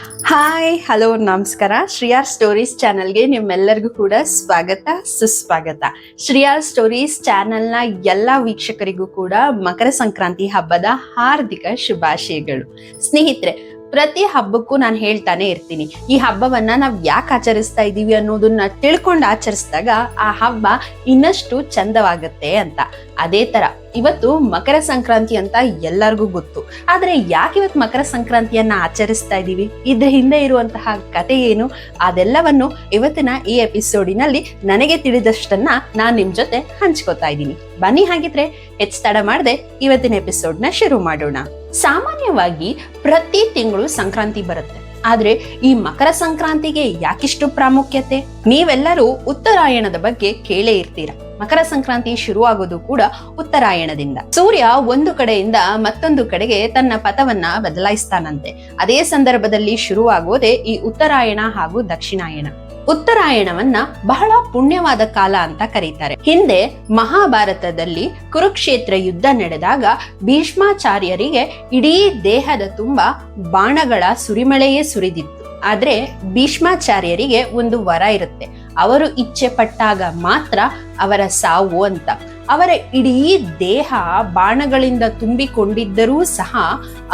Hi hello ನಮಸ್ಕಾರ. Shriyar stories ಚಾನಲ್ಗೆ ನಿಮ್ಮೆಲ್ಲರಿಗೂ ಕೂಡ ಸ್ವಾಗತ ಸುಸ್ವಾಗತ. ಶ್ರೀಯಾರ್ ಸ್ಟೋರೀಸ್ ಚಾನಲ್ನ ಎಲ್ಲ ವೀಕ್ಷಕರಿಗೂ ಕೂಡ ಮಕರ ಸಂಕ್ರಾಂತಿ ಹಬ್ಬದ ಹಾರ್ದಿಕ ಶುಭಾಶಯಗಳು. ಸ್ನೇಹಿತರೆ, ಪ್ರತಿ ಹಬ್ಬಕ್ಕೂ ನಾನು ಹೇಳ್ತಾನೆ ಇರ್ತೀನಿ, ಈ ಹಬ್ಬವನ್ನ ನಾವ್ ಯಾಕೆ ಆಚರಿಸ್ತಾ ಇದೀವಿ ಅನ್ನೋದನ್ನ ತಿಳ್ಕೊಂಡು ಆಚರಿಸಿದಾಗ ಆ ಹಬ್ಬ ಇನ್ನಷ್ಟು ಚಂದವಾಗತ್ತೆ ಅಂತ. ಅದೇ ತರ ಇವತ್ತು ಮಕರ ಸಂಕ್ರಾಂತಿ ಅಂತ ಎಲ್ಲರಿಗೂ ಗೊತ್ತು. ಆದ್ರೆ ಯಾಕೆ ಇವತ್ತು ಮಕರ ಸಂಕ್ರಾಂತಿಯನ್ನ ಆಚರಿಸ್ತಾ ಇದೀವಿ, ಇದ್ರ ಹಿಂದೆ ಇರುವಂತಹ ಕತೆ ಏನು, ಅದೆಲ್ಲವನ್ನು ಇವತ್ತಿನ ಈ ಎಪಿಸೋಡಿನಲ್ಲಿ ನನಗೆ ತಿಳಿದಷ್ಟನ್ನ ನಾನ್ ನಿಮ್ ಜೊತೆ ಹಂಚ್ಕೋತಾ ಇದ್ದೀನಿ. ಬನ್ನಿ ಹಾಗಿದ್ರೆ ಹೆಚ್ಚು ತಡ ಮಾಡದೆ ಇವತ್ತಿನ ಎಪಿಸೋಡ್ನ ಶುರು ಮಾಡೋಣ. ಸಾಮಾನ್ಯವಾಗಿ ಪ್ರತಿ ತಿಂಗಳು ಸಂಕ್ರಾಂತಿ ಬರುತ್ತೆ. ಆದ್ರೆ ಈ ಮಕರ ಸಂಕ್ರಾಂತಿಗೆ ಯಾಕಿಷ್ಟು ಪ್ರಾಮುಖ್ಯತೆ? ನೀವೆಲ್ಲರೂ ಉತ್ತರಾಯಣದ ಬಗ್ಗೆ ಕೇಳೇ ಇರ್ತೀರ. ಮಕರ ಸಂಕ್ರಾಂತಿ ಶುರುವಾಗೋದು ಕೂಡ ಉತ್ತರಾಯಣದಿಂದ. ಸೂರ್ಯ ಒಂದು ಕಡೆಯಿಂದ ಮತ್ತೊಂದು ಕಡೆಗೆ ತನ್ನ ಪಥವನ್ನ ಬದಲಾಯಿಸ್ತಾನಂತೆ. ಅದೇ ಸಂದರ್ಭದಲ್ಲಿ ಶುರುವಾಗೋದೇ ಈ ಉತ್ತರಾಯಣ ಹಾಗೂ ದಕ್ಷಿಣಾಯಣ. ಉತ್ತರಾಯಣವನ್ನ ಬಹಳ ಪುಣ್ಯವಾದ ಕಾಲ ಅಂತ ಕರೀತಾರೆ. ಹಿಂದೆ ಮಹಾಭಾರತದಲ್ಲಿ ಕುರುಕ್ಷೇತ್ರ ಯುದ್ಧ ನಡೆದಾಗ ಭೀಷ್ಮಾಚಾರ್ಯರಿಗೆ ಇಡೀ ದೇಹದ ತುಂಬಾ ಬಾಣಗಳ ಸುರಿಮಳೆಯೇ ಸುರಿದಿತ್ತು. ಆದ್ರೆ ಭೀಷ್ಮಾಚಾರ್ಯರಿಗೆ ಒಂದು ವರ ಇರುತ್ತೆ, ಅವರು ಇಚ್ಛೆ ಪಟ್ಟಾಗ ಮಾತ್ರ ಅವರ ಸಾವು ಅಂತ. ಅವರ ಇಡೀ ದೇಹ ಬಾಣಗಳಿಂದ ತುಂಬಿಕೊಂಡಿದ್ದರೂ ಸಹ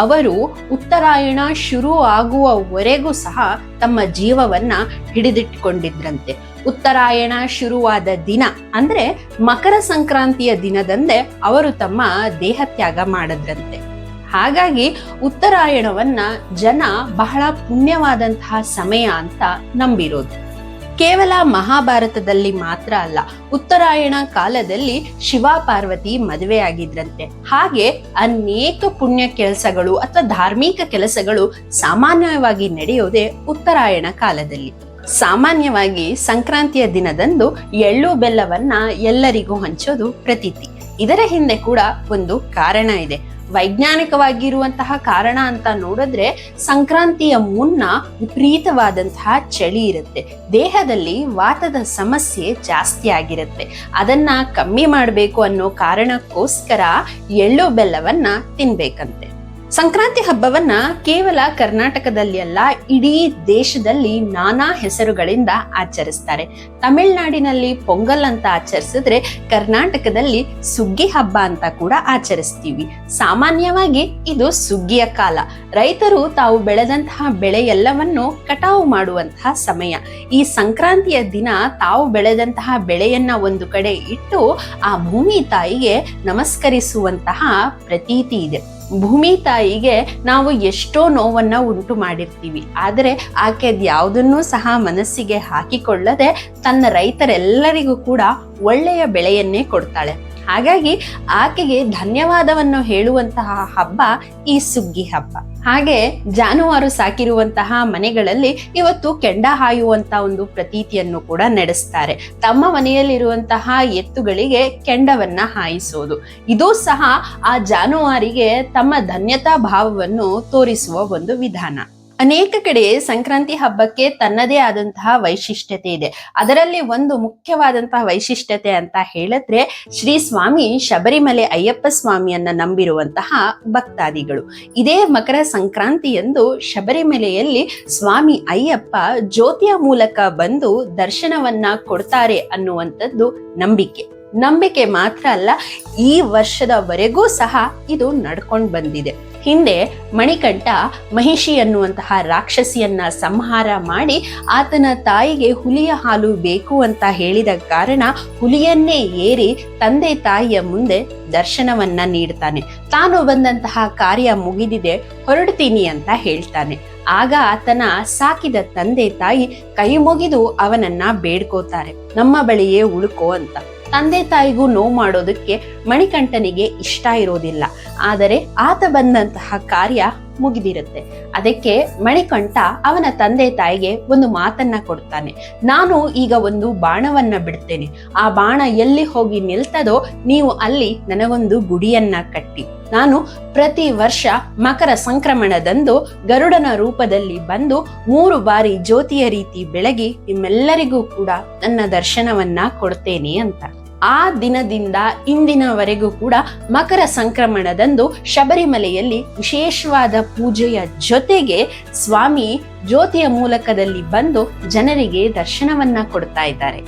ಅವರು ಉತ್ತರಾಯಣ ಶುರು ಆಗುವವರೆಗೂ ಸಹ ತಮ್ಮ ಜೀವವನ್ನ ಹಿಡಿದಿಟ್ಕೊಂಡಿದ್ರಂತೆ. ಉತ್ತರಾಯಣ ಶುರುವಾದ ದಿನ ಅಂದ್ರೆ ಮಕರ ಸಂಕ್ರಾಂತಿಯ ದಿನದಂದೇ ಅವರು ತಮ್ಮ ದೇಹ ತ್ಯಾಗ ಮಾಡಿದ್ರಂತೆ. ಹಾಗಾಗಿ ಉತ್ತರಾಯಣವನ್ನ ಜನ ಬಹಳ ಪುಣ್ಯವಾದಂತಹ ಸಮಯ ಅಂತ ನಂಬಿರೋದು. ಕೇವಲ ಮಹಾಭಾರತದಲ್ಲಿ ಮಾತ್ರ ಅಲ್ಲ, ಉತ್ತರಾಯಣ ಕಾಲದಲ್ಲಿ ಶಿವ ಪಾರ್ವತಿ ಮದುವೆ ಆಗಿದ್ರಂತೆ. ಹಾಗೆ ಅನೇಕ ಪುಣ್ಯ ಕೆಲಸಗಳು ಅಥವಾ ಧಾರ್ಮಿಕ ಕೆಲಸಗಳು ಸಾಮಾನ್ಯವಾಗಿ ನಡೆಯೋದೇ ಉತ್ತರಾಯಣ ಕಾಲದಲ್ಲಿ. ಸಾಮಾನ್ಯವಾಗಿ ಸಂಕ್ರಾಂತಿಯ ದಿನದಂದು ಎಳ್ಳು ಬೆಲ್ಲವನ್ನ ಎಲ್ಲರಿಗೂ ಹಂಚೋದು ಪ್ರತೀತಿ. ಇದರ ಹಿಂದೆ ಕೂಡ ಒಂದು ಕಾರಣ ಇದೆ. ವೈಜ್ಞಾನಿಕವಾಗಿರುವಂತಹ ಕಾರಣ ಅಂತ ನೋಡಿದ್ರೆ, ಸಂಕ್ರಾಂತಿಯ ಮುನ್ನ ವಿಪರೀತವಾದಂತಹ ಚಳಿ ಇರುತ್ತೆ, ದೇಹದಲ್ಲಿ ವಾತದ ಸಮಸ್ಯೆ ಜಾಸ್ತಿ ಆಗಿರುತ್ತೆ. ಅದನ್ನ ಕಮ್ಮಿ ಮಾಡಬೇಕು ಅನ್ನೋ ಕಾರಣಕ್ಕೋಸ್ಕರ ಎಳ್ಳು ಬೆಲ್ಲವನ್ನ ತಿನ್ಬೇಕಂತೆ. ಸಂಕ್ರಾಂತಿ ಹಬ್ಬವನ್ನ ಕೇವಲ ಕರ್ನಾಟಕದಲ್ಲಿ ಅಲ್ಲ, ಇಡೀ ದೇಶದಲ್ಲಿ ನಾನಾ ಹೆಸರುಗಳಿಂದ ಆಚರಿಸ್ತಾರೆ. ತಮಿಳುನಾಡಿನಲ್ಲಿ ಪೊಂಗಲ್ ಅಂತ ಆಚರಿಸಿದ್ರೆ, ಕರ್ನಾಟಕದಲ್ಲಿ ಸುಗ್ಗಿ ಹಬ್ಬ ಅಂತ ಕೂಡ ಆಚರಿಸ್ತೀವಿ. ಸಾಮಾನ್ಯವಾಗಿ ಇದು ಸುಗ್ಗಿಯ ಕಾಲ. ರೈತರು ತಾವು ಬೆಳೆದಂತಹ ಬೆಳೆ ಎಲ್ಲವನ್ನು ಕಟಾವು ಮಾಡುವಂತಹ ಸಮಯ. ಈ ಸಂಕ್ರಾಂತಿಯ ದಿನ ತಾವು ಬೆಳೆದಂತಹ ಬೆಳೆಯನ್ನ ಒಂದು ಕಡೆ ಇಟ್ಟು ಆ ಭೂಮಿ ತಾಯಿಗೆ ನಮಸ್ಕರಿಸುವಂತಹ ಪ್ರತೀತಿ ಇದೆ. ಭೂಮಿ ತಾಯಿಗೆ ನಾವು ಎಷ್ಟೋ ನೋವನ್ನ ಉಂಟು ಮಾಡಿರ್ತೀವಿ, ಆದರೆ ಆಕೆ ಯಾವುದನ್ನೂ ಸಹ ಮನಸ್ಸಿಗೆ ಹಾಕಿಕೊಳ್ಳದೆ ತನ್ನ ರೈತರೆಲ್ಲರಿಗೂ ಕೂಡ ಒಳ್ಳೆಯ ಬೆಳೆಯನ್ನೇ ಕೊಡ್ತಾಳೆ. ಹಾಗಾಗಿ ಆಕೆಗೆ ಧನ್ಯವಾದವನ್ನು ಹೇಳುವಂತಹ ಹಬ್ಬ ಈ ಸುಗ್ಗಿ ಹಬ್ಬ. ಹಾಗೆ ಜಾನುವಾರು ಸಾಕಿರುವಂತಹ ಮನೆಗಳಲ್ಲಿ ಇವತ್ತು ಕೆಂಡ ಹಾಯುವಂತ ಒಂದು ಪ್ರತೀತಿಯನ್ನು ಕೂಡ ನಡೆಸ್ತಾರೆ. ತಮ್ಮ ಮನೆಯಲ್ಲಿರುವಂತಹ ಎತ್ತುಗಳಿಗೆ ಕೆಂಡವನ್ನ ಹಾಯಿಸೋದು, ಇದು ಸಹ ಆ ಜಾನುವಾರಿಗೆ ತಮ್ಮ ಧನ್ಯತಾ ಭಾವವನ್ನು ತೋರಿಸುವ ಒಂದು ವಿಧಾನ. ಅನೇಕ ಕಡೆ ಸಂಕ್ರಾಂತಿ ಹಬ್ಬಕ್ಕೆ ತನ್ನದೇ ಆದಂತಹ ವೈಶಿಷ್ಟ್ಯತೆ ಇದೆ. ಅದರಲ್ಲಿ ಒಂದು ಮುಖ್ಯವಾದಂತಹ ವೈಶಿಷ್ಟ್ಯತೆ ಅಂತ ಹೇಳಿದ್ರೆ, ಶ್ರೀ ಸ್ವಾಮಿ ಶಬರಿಮಲೆ ಅಯ್ಯಪ್ಪ ಸ್ವಾಮಿಯನ್ನ ನಂಬಿರುವಂತಹ ಭಕ್ತಾದಿಗಳು ಇದೇ ಮಕರ ಸಂಕ್ರಾಂತಿಯಂದು ಶಬರಿಮಲೆಯಲ್ಲಿ ಸ್ವಾಮಿ ಅಯ್ಯಪ್ಪ ಜ್ಯೋತಿಯ ಮೂಲಕ ಬಂದು ದರ್ಶನವನ್ನ ಕೊಡ್ತಾರೆ ಅನ್ನುವಂಥದ್ದು ನಂಬಿಕೆ ಮಾತ್ರ ಅಲ್ಲ, ಈ ವರ್ಷದವರೆಗೂ ಸಹ ಇದು ನಡ್ಕೊಂಡು ಬಂದಿದೆ. ಹಿಂದೆ ಮಣಿಕಂಠ ಮಹಿಷಿ ಅನ್ನುವಂತಹ ರಾಕ್ಷಸಿಯನ್ನ ಸಂಹಾರ ಮಾಡಿ ಆತನ ತಾಯಿಗೆ ಹುಲಿಯ ಹಾಲು ಬೇಕು ಅಂತ ಹೇಳಿದ ಕಾರಣ ಹುಲಿಯನ್ನೇ ಏರಿ ತಂದೆ ತಾಯಿಯ ಮುಂದೆ ದರ್ಶನವನ್ನ ನೀಡ್ತಾನೆ. ತಾನು ಬಂದಂತಹ ಕಾರ್ಯ ಮುಗಿದಿದೆ, ಹೊರಡ್ತೀನಿ ಅಂತ ಹೇಳ್ತಾನೆ. ಆಗ ಆತನ ಸಾಕಿದ ತಂದೆ ತಾಯಿ ಕೈ ಮುಗಿದು ಅವನನ್ನ ಬೇಡ್ಕೋತಾರೆ, ನಮ್ಮ ಬಳಿಯೇ ಉಳ್ಕೋ ಅಂತ. ತಂದೆ ತಾಯಿಗೂ ನೋವು ಮಾಡೋದಕ್ಕೆ ಮಣಿಕಂಠನಿಗೆ ಇಷ್ಟ ಇರೋದಿಲ್ಲ, ಆದರೆ ಆತ ಬಂದಂತಹ ಕಾರ್ಯ ಮುಗಿದಿರುತ್ತೆ. ಅದಕ್ಕೆ ಮಣಿಕಂಠ ಅವನ ತಂದೆ ತಾಯಿಗೆ ಒಂದು ಮಾತನ್ನ ಕೊಡ್ತಾನೆ, ನಾನು ಈಗ ಒಂದು ಬಾಣವನ್ನ ಬಿಡ್ತೇನೆ, ಆ ಬಾಣ ಎಲ್ಲಿ ಹೋಗಿ ನಿಲ್ತದೋ ನೀವು ಅಲ್ಲಿ ನನಗೊಂದು ಗುಡಿಯನ್ನ ಕಟ್ಟಿ, ನಾನು ಪ್ರತಿ ವರ್ಷ ಮಕರ ಸಂಕ್ರಮಣದಂದು ಗರುಡನ ರೂಪದಲ್ಲಿ ಬಂದು 3 ಬಾರಿ ಜ್ಯೋತಿಯ ರೀತಿ ಬೆಳಗಿ ನಿಮ್ಮೆಲ್ಲರಿಗೂ ಕೂಡ ನನ್ನ ದರ್ಶನವನ್ನ ಕೊಡ್ತೇನೆ ಅಂತ. ಆ ದಿನದಿಂದ ಇಂದಿನವರೆಗೂ ಕೂಡ ಮಕರ ಸಂಕ್ರಮಣದಂದು ಶಬರಿಮಲೆಯಲ್ಲಿ ವಿಶೇಷವಾದ ಪೂಜೆಯ ಜೊತೆಗೆ ಸ್ವಾಮಿ ಜ್ಯೋತಿಯ ಮೂಲಕದಲ್ಲಿ ಬಂದು ಜನರಿಗೆ ದರ್ಶನವನ್ನ ಕೊಡ್ತಾ ಇದ್ದಾರೆ.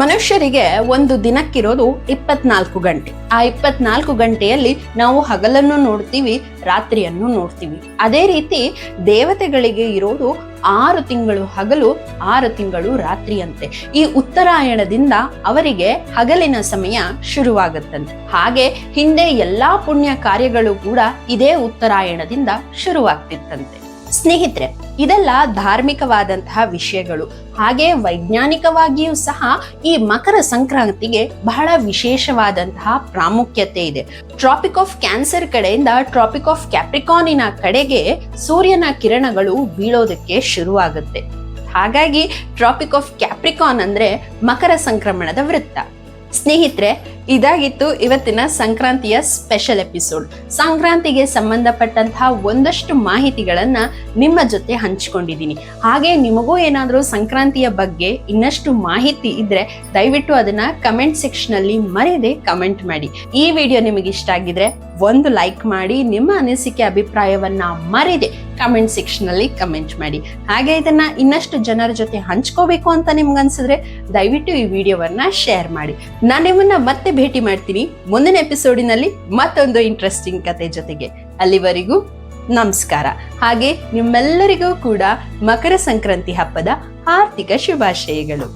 ಮನುಷ್ಯರಿಗೆ ಒಂದು ದಿನಕ್ಕಿರೋದು 24 ಗಂಟೆ. ಆ 24 ಗಂಟೆಯಲ್ಲಿ ನಾವು ಹಗಲನ್ನು ನೋಡ್ತೀವಿ, ರಾತ್ರಿಯನ್ನು ನೋಡ್ತೀವಿ. ಅದೇ ರೀತಿ ದೇವತೆಗಳಿಗೆ ಇರೋದು 6 ತಿಂಗಳು ಹಗಲು, 6 ತಿಂಗಳು ರಾತ್ರಿಯಂತೆ. ಈ ಉತ್ತರಾಯಣದಿಂದ ಅವರಿಗೆ ಹಗಲಿನ ಸಮಯ ಶುರುವಾಗುತ್ತಂತೆ. ಹಾಗೆ ಹಿಂದೆ ಎಲ್ಲಾ ಪುಣ್ಯ ಕಾರ್ಯಗಳು ಕೂಡ ಇದೇ ಉತ್ತರಾಯಣದಿಂದ ಶುರುವಾಗ್ತಿತ್ತಂತೆ. ಸ್ನೇಹಿತರೆ, ಇದೆಲ್ಲ ಧಾರ್ಮಿಕವಾದಂತಹ ವಿಷಯಗಳು. ಹಾಗೆ ವೈಜ್ಞಾನಿಕವಾಗಿಯೂ ಸಹ ಈ ಮಕರ ಸಂಕ್ರಾಂತಿಗೆ ಬಹಳ ವಿಶೇಷವಾದಂತಹ ಪ್ರಾಮುಖ್ಯತೆ ಇದೆ. ಟ್ರಾಪಿಕ್ ಆಫ್ ಕ್ಯಾನ್ಸರ್ ಕಡೆಯಿಂದ ಟ್ರಾಪಿಕ್ ಆಫ್ ಕ್ಯಾಪ್ರಿಕಾನಿನ ಕಡೆಗೆ ಸೂರ್ಯನ ಕಿರಣಗಳು ಬೀಳೋದಕ್ಕೆ ಶುರುವಾಗುತ್ತೆ. ಹಾಗಾಗಿ ಟ್ರಾಪಿಕ್ ಆಫ್ ಕ್ಯಾಪ್ರಿಕಾನ್ ಅಂದ್ರೆ ಮಕರ ಸಂಕ್ರಮಣದ ವೃತ್ತ. ಸ್ನೇಹಿತರೆ, ಇದಾಗಿತ್ತು ಇವತ್ತಿನ ಸಂಕ್ರಾಂತಿಯ ಸ್ಪೆಷಲ್ ಎಪಿಸೋಡ್. ಸಂಕ್ರಾಂತಿಗೆ ಸಂಬಂಧಪಟ್ಟಂತಹ ಒಂದಷ್ಟು ಮಾಹಿತಿಗಳನ್ನ ನಿಮ್ಮ ಜೊತೆ ಹಂಚಿಕೊಂಡಿದ್ದೀನಿ. ಹಾಗೆ ನಿಮಗೂ ಏನಾದರೂ ಸಂಕ್ರಾಂತಿಯ ಬಗ್ಗೆ ಇನ್ನಷ್ಟು ಮಾಹಿತಿ ಇದ್ರೆ ದಯವಿಟ್ಟು ಅದನ್ನ ಕಮೆಂಟ್ ಸೆಕ್ಷನ್ ಅಲ್ಲಿ ಮರೆಯದೆ ಕಮೆಂಟ್ ಮಾಡಿ. ಈ ವಿಡಿಯೋ ನಿಮಗೆ ಇಷ್ಟ ಆಗಿದ್ರೆ ಒಂದು ಲೈಕ್ ಮಾಡಿ, ನಿಮ್ಮ ಅನಿಸಿಕೆ ಅಭಿಪ್ರಾಯವನ್ನ ಮರೆಯದೆ ಕಮೆಂಟ್ ಸೆಕ್ಷನ್ ಅಲ್ಲಿ ಕಮೆಂಟ್ ಮಾಡಿ. ಹಾಗೆ ಇದನ್ನ ಇನ್ನಷ್ಟು ಜನರ ಜೊತೆ ಹಂಚ್ಕೋಬೇಕು ಅಂತ ನಿಮ್ಗನ್ಸಿದ್ರೆ ದಯವಿಟ್ಟು ಈ ವಿಡಿಯೋವನ್ನ ಶೇರ್ ಮಾಡಿ. ನಾನು ನಿಮ್ಮನ್ನ ಮತ್ತೆ ಭೇಟಿ ಮಾಡ್ತೀನಿ ಮುಂದಿನ ಎಪಿಸೋಡಿನಲ್ಲಿ ಮತ್ತೊಂದು ಇಂಟ್ರೆಸ್ಟಿಂಗ್ ಕತೆ ಜೊತೆಗೆ. ಅಲ್ಲಿವರೆಗೂ ನಮಸ್ಕಾರ. ಹಾಗೆ ನಿಮ್ಮೆಲ್ಲರಿಗೂ ಕೂಡ ಮಕರ ಸಂಕ್ರಾಂತಿ ಹಬ್ಬದ ಹಾರ್ದಿಕ ಶುಭಾಶಯಗಳು.